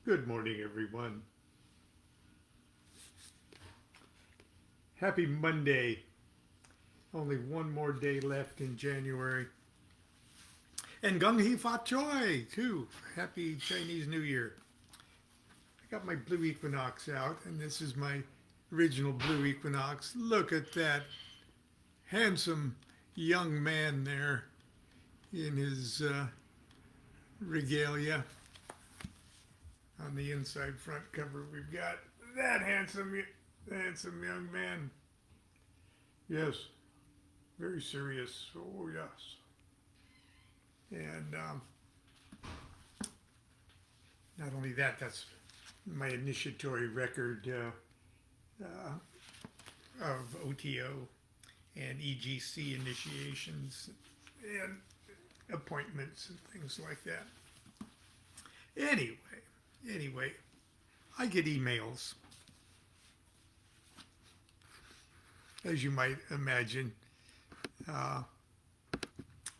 Good morning, everyone. Happy Monday. Only one more day left in January. And Gung Hee Fat Choi, too. Happy Chinese New Year. I got my Blue Equinox out, and this is my original Blue Equinox. Look at that handsome young man there in his regalia. On the inside front cover, we've got that handsome young man. Yes, very serious. Oh, yes. And not only that, that's my initiatory record of OTO and EGC initiations and appointments and things like that. Anyway, I get emails, as you might imagine.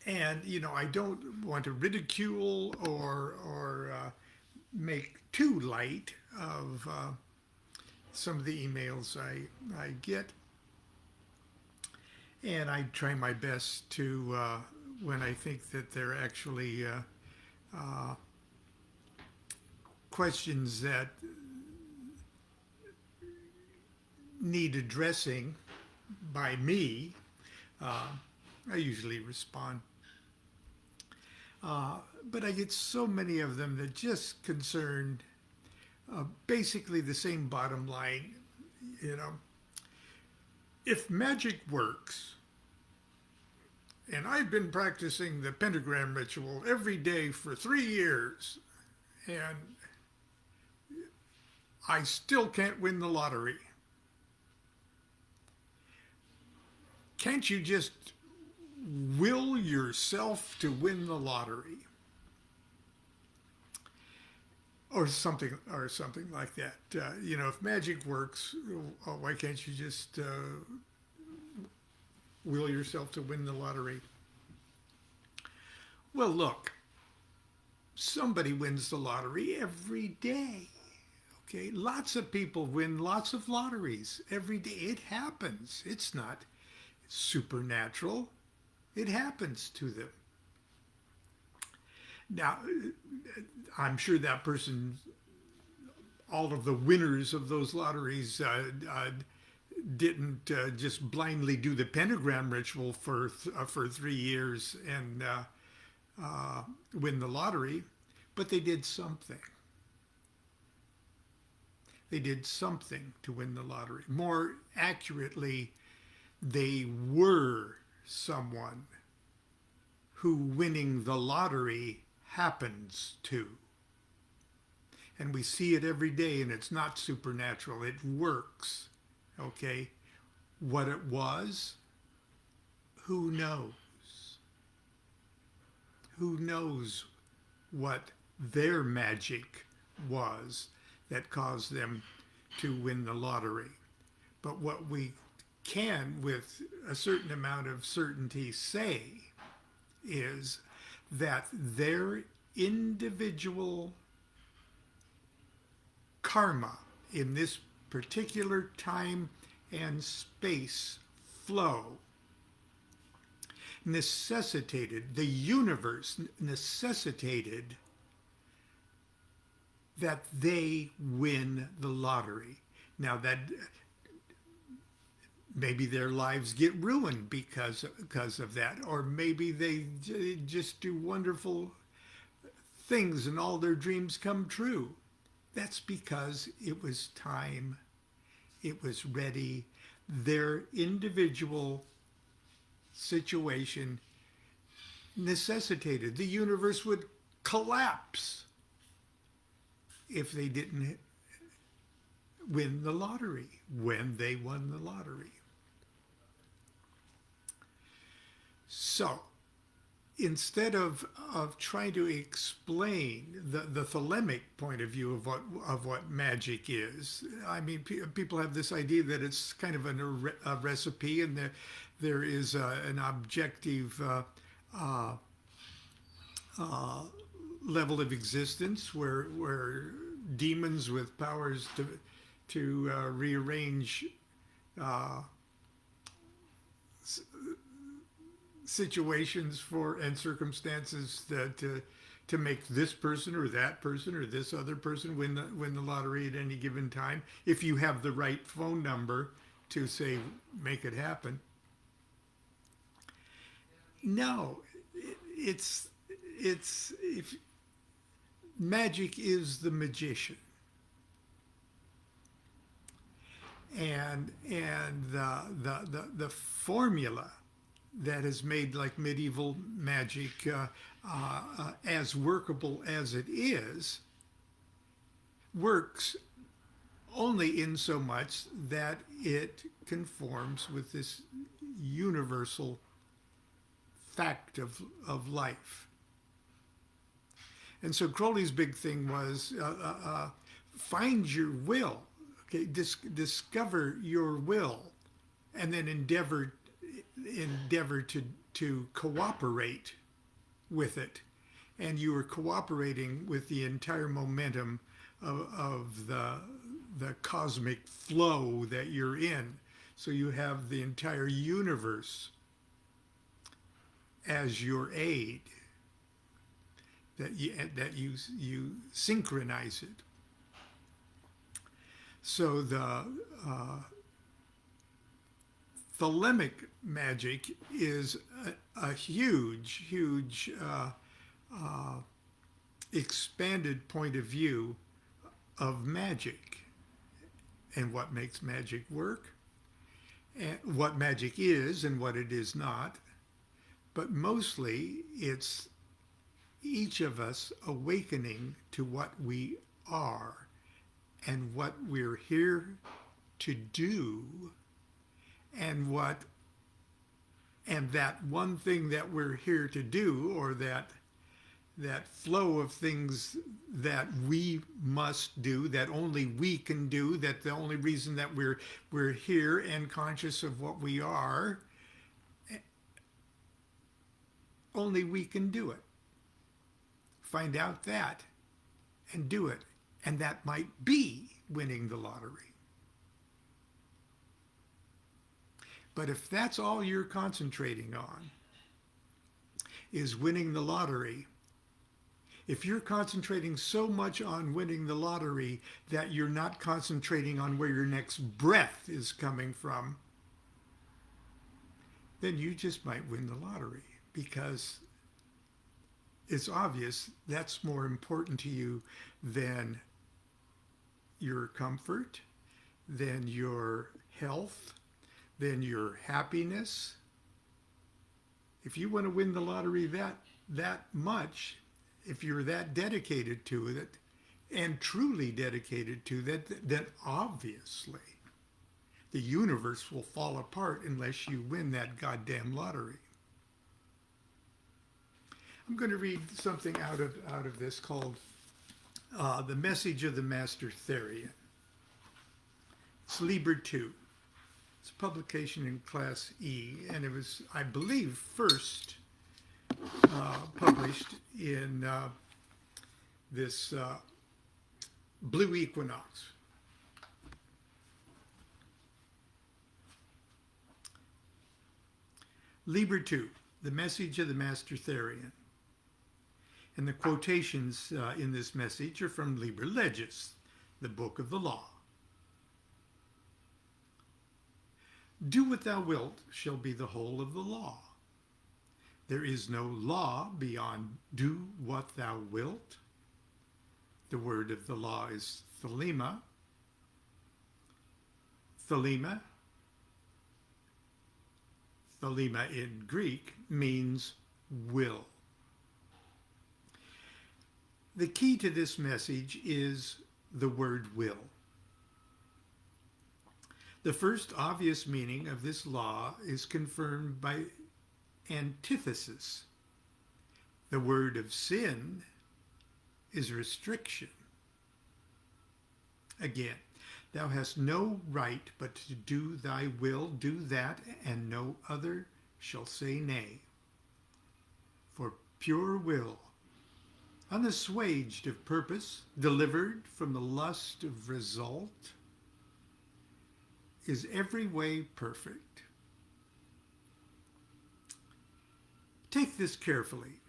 And, I don't want to ridicule or make too light of some of the emails I get. And I try my best to, when I think that they're actually questions that need addressing by me, I usually respond. But I get so many of them that just concern basically the same bottom line. If magic works, and I've been practicing the pentagram ritual every day for 3 years, and I still can't win the lottery. Can't you just will yourself to win the lottery? Or something like that. If magic works, why can't you just will yourself to win the lottery? Well, look, somebody wins the lottery every day. Okay, lots of people win lots of lotteries every day. It happens. It's not supernatural. It happens to them. Now, I'm sure that person, all of the winners of those lotteries, didn't just blindly do the pentagram ritual for 3 years and win the lottery, but they did something. They did something to win the lottery. More accurately, they were someone who winning the lottery happens to. And we see it every day, and it's not supernatural. It works. Okay? What it was, who knows? Who knows what their magic was that caused them to win the lottery? But what we can, with a certain amount of certainty, say is that their individual karma in this particular time and space flow necessitated, the universe necessitated that they win the lottery. Now that maybe their lives get ruined because of that, or maybe they just do wonderful things and all their dreams come true. That's because it was time, it was ready. Their individual situation necessitated. The universe would collapse if they didn't win the lottery when they won the lottery. So instead of trying to explain the thelemic point of view of what magic is, I mean, people have this idea that it's kind of a recipe, and there is an objective level of existence where demons with powers to rearrange situations for and circumstances that to make this person or this other person win the lottery at any given time, if you have the right phone number to say make it happen. No, it's if magic is the magician, and the formula that has made like medieval magic as workable as it is, works only in so much that it conforms with this universal fact of life. And so Crowley's big thing was find your will, okay, discover your will, and then endeavor to cooperate with it. And you are cooperating with the entire momentum of the cosmic flow that you're in. So you have the entire universe as your aid, that you synchronize it. So the thelemic magic is a huge expanded point of view of magic and what makes magic work, and what magic is and what it is not. But mostly it's each of us awakening to what we are and what we're here to do, and that one thing that we're here to do, or that flow of things that we must do, that only we can do, that the only reason that we're here and conscious of what we are, only we can do it. Find out that and do it. And that might be winning the lottery. But if that's all you're concentrating on, is winning the lottery, if you're concentrating so much on winning the lottery that you're not concentrating on where your next breath is coming from, then you just might win the lottery, because it's obvious that's more important to you than your comfort, than your health, than your happiness. If you want to win the lottery that much, if you're that dedicated to it and truly dedicated to that, then obviously the universe will fall apart unless you win that goddamn lottery. I'm going to read something out of this called The Message of the Master Therion. It's LIBER 2. It's a publication in Class E, and it was, I believe, first published in this Blue Equinox. LIBER 2, The Message of the Master Therion. And the quotations in this message are from Liber Legis, the Book of the Law. Do what thou wilt shall be the whole of the law. There is no law beyond do what thou wilt. The word of the law is thelema. Thelema in Greek means will. The key to this message is the word will. The first obvious meaning of this law is confirmed by antithesis. The word of sin is restriction. Again, thou hast no right but to do thy will, do that, and no other shall say nay. For pure will unassuaged of purpose, delivered from the lust of result, is every way perfect. Take this carefully.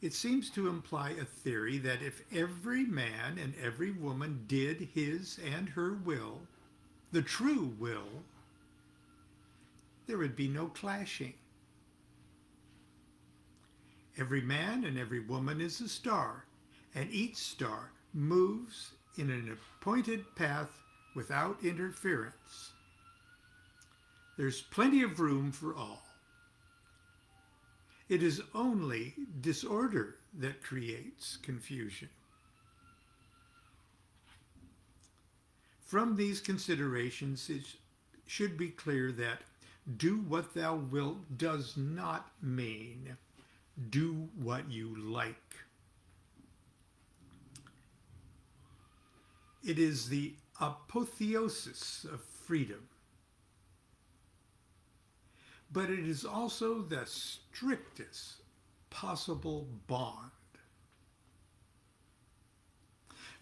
It seems to imply a theory that if every man and every woman did his and her will, the true will, there would be no clashing. Every man and every woman is a star, and each star moves in an appointed path without interference. There's plenty of room for all. It is only disorder that creates confusion. From these considerations, it should be clear that do what thou wilt does not mean do what you like. It is the apotheosis of freedom. But it is also the strictest possible bond.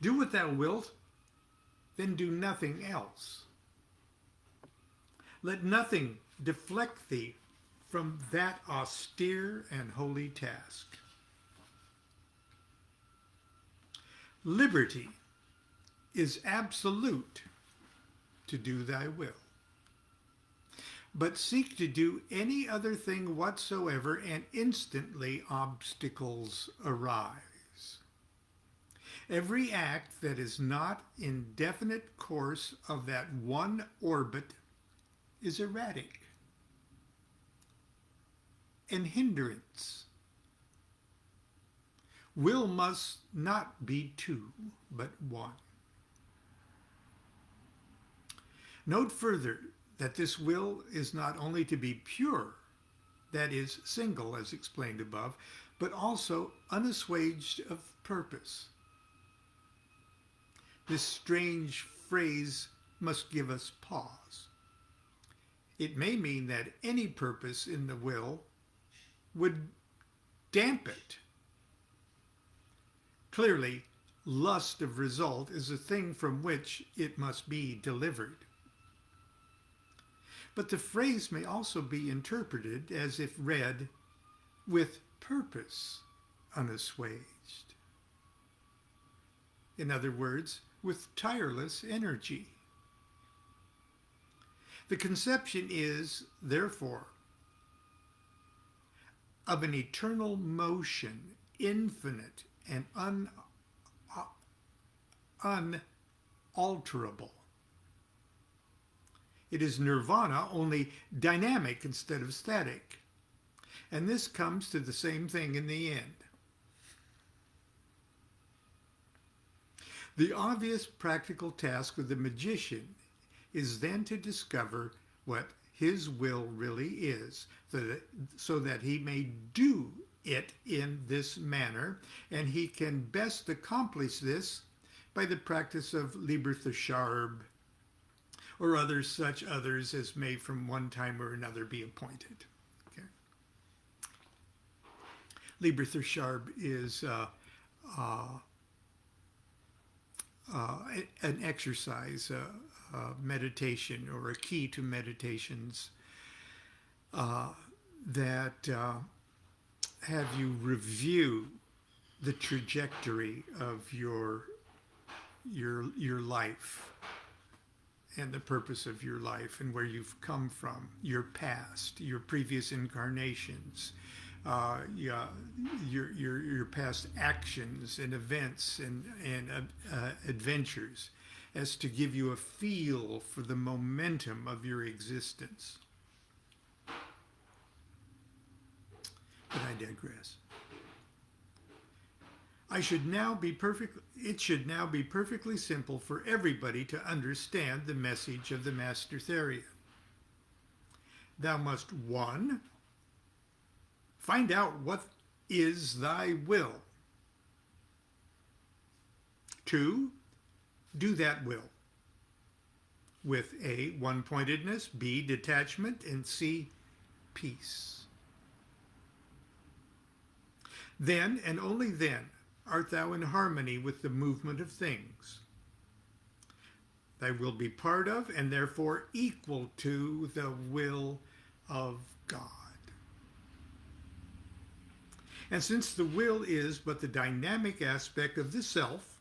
Do what thou wilt, then do nothing else. Let nothing deflect thee from that austere and holy task. Liberty is absolute to do thy will. But seek to do any other thing whatsoever, and instantly obstacles arise. Every act that is not in definite course of that one orbit is erratic and hindrance. Will must not be two, but one. Note further that this will is not only to be pure, that is, single, as explained above, but also unassuaged of purpose. This strange phrase must give us pause. It may mean that any purpose in the will would damp it. Clearly, lust of result is a thing from which it must be delivered. But the phrase may also be interpreted as if read with purpose unassuaged. In other words, with tireless energy. The conception is, therefore, of an eternal motion, infinite and unalterable. It is nirvana, only dynamic instead of static. And this comes to the same thing in the end. The obvious practical task of the magician is then to discover what his will really is, so that he may do it in this manner, and he can best accomplish this by the practice of LIBER, or others as may from one time or another be appointed. Okay. LIBER is an exercise, meditation, or a key to meditations that have you review the trajectory of your life and the purpose of your life and where you've come from, your past, your previous incarnations, your past actions and events and adventures, as to give you a feel for the momentum of your existence. But I digress. It should now be perfectly simple for everybody to understand the message of the Master Therion. Thou must, 1, find out what is thy will. 2, do that will with A, one-pointedness, B, detachment, and C, peace. Then, and only then, art thou in harmony with the movement of things. Thy will be part of, and therefore equal to, the will of God. And since the will is but the dynamic aspect of the self,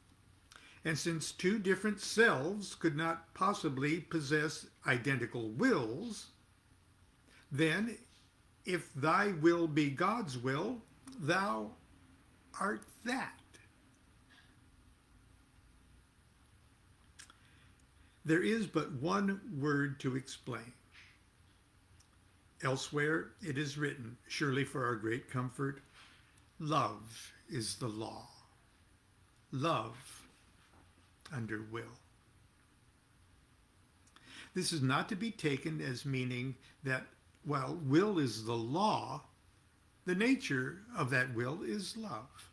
and since two different selves could not possibly possess identical wills, then if thy will be God's will, thou art that. There is but one word to explain. Elsewhere it is written, surely for our great comfort, love is the law. Love under will. This is not to be taken as meaning that while will is the law, the nature of that will is love.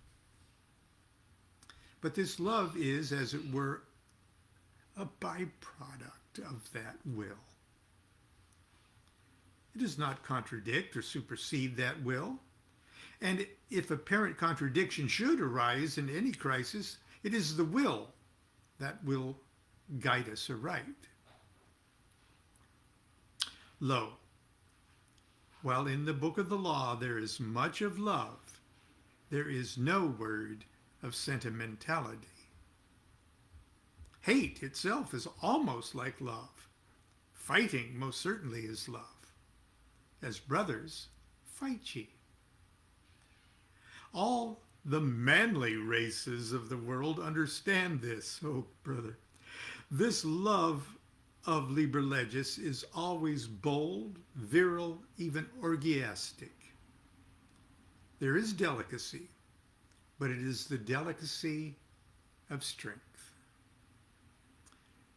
But this love is, as it were, a byproduct of that will. It does not contradict or supersede that will. And if apparent contradiction should arise in any crisis, it is the will that will guide us aright. Lo, while in the book of the law there is much of love, there is no word of sentimentality. Hate itself is almost like love. Fighting most certainly is love. As brothers, fight ye. All the manly races of the world understand this, oh brother. This love of Liber Legis is always bold, virile, even orgiastic. There is delicacy, but it is the delicacy of strength.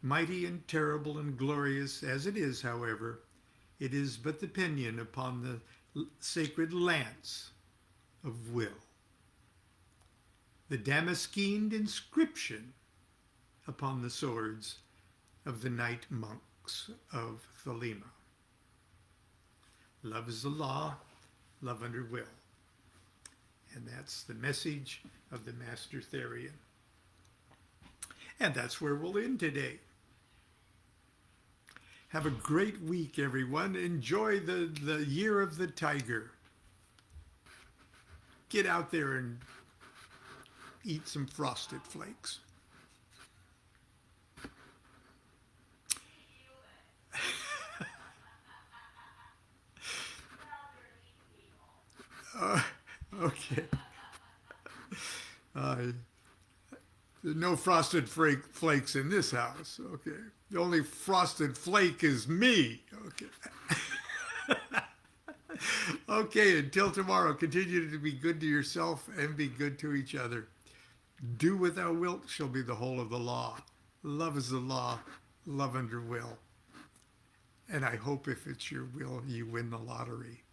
Mighty and terrible and glorious as it is, however, it is but the pinion upon the sacred lance of will. The damaskeened inscription upon the swords of the knight monks of Thelema. Love is the law, love under will. And that's the message of the Master Therion. And that's where we'll end today. Have a great week, everyone. Enjoy the year of the tiger. Get out there and eat some Frosted Flakes. Okay. There's no Frosted Flakes in this house. Okay. The only Frosted Flake is me. Okay. Okay, until tomorrow, continue to be good to yourself and be good to each other. Do what thou wilt shall be the whole of the law. Love is the law, love under will. And I hope if it's your will, you win the lottery.